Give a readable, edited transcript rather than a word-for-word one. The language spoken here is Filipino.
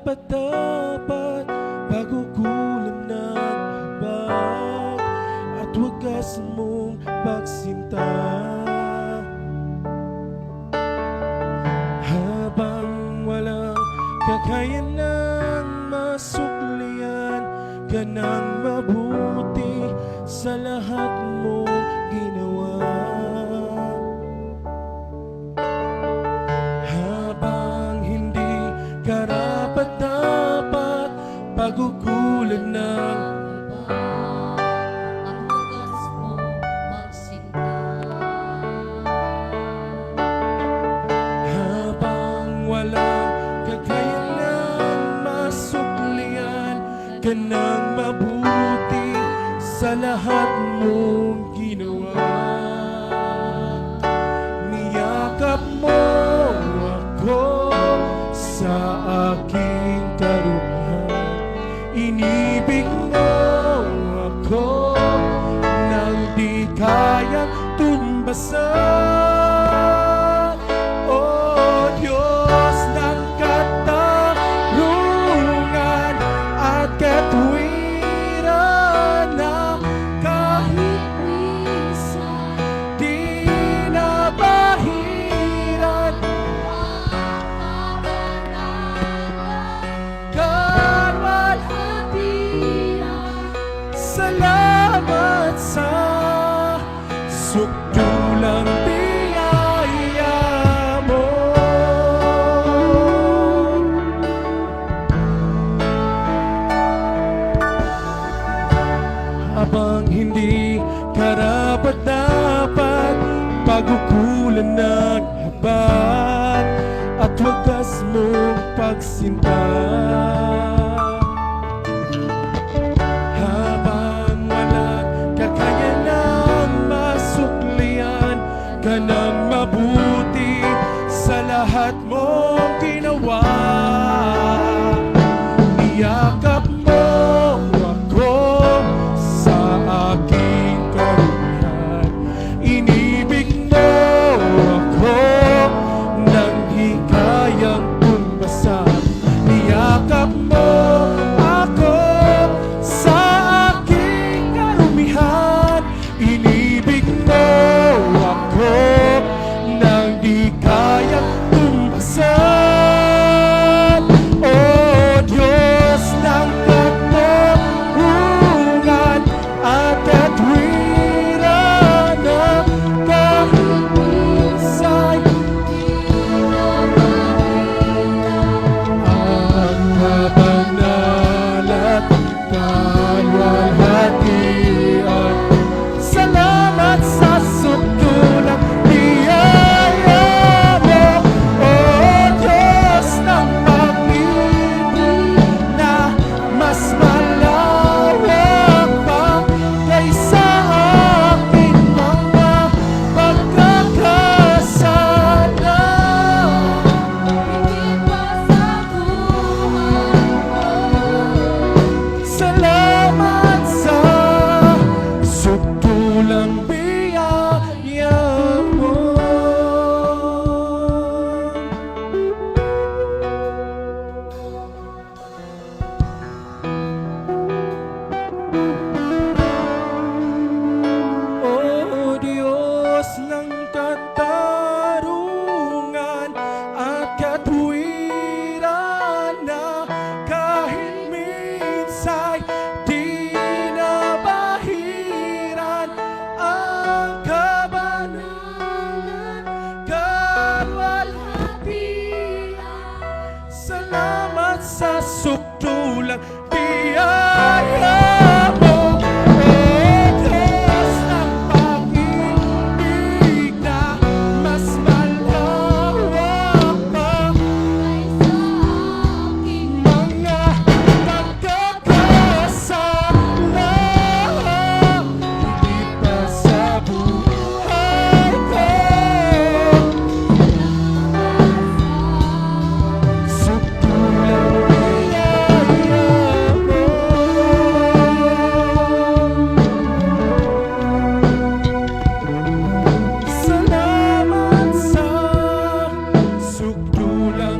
karapat-dapat, pagkukulang ng habag at wagas mong pagsinta. Habang walang kakayanang masuklian ka ng mabuti sa lahat mong ginawa. Habang hindi karapat-dapat, pagkukulang ng at wagas mo magsinta. habang walang kakayanang masuklian ka ng mabuti sa lahat mong ginawa. Niyakap mo ako sa aking karumihan, inibig mo ako nang di kayang tumbasan. O Diyos ng katarungan at katwiran, na kahit Minsan di nabahiran, kawalan salamat sa sukdulang biyaya mo. Habang hindi karapat-dapat, pagkukulang ng habag at wagas mong pagsinta. Habang walang kakayanang masuklian ka ng mabuti sa lahat mong ginawa. Niyakap mo ako sa aking karumihan, inibig mo ako nang di kayang tumbasan. Niyakap mo ako sa aking karumihan, inibig mo ako nang di kayang tumbasan. O Diyos ng katarungan at katwiran, na kahit minsan ang kabanal at kalwalhatian, salamat sa sukdulang biyaya mo. O Diyos ng pag-ibig na mas malawak pa kaysa aking mga pagkakasala. higit pa sa buhay ko. Salamat sa sukdulang biyaya mo. O Diyos ng katarungan at katwiran, na kahit minsa'y di nabahiran ang kabanalan, kalwalhatian. Salamat sa sukdulang biyaya mo. O Diyos ng pag-ibig na mas malawak pa mga pagkakasala, higit pa sa buhay ko. Sukdulang biyaya mo. Salamat sa sukdulang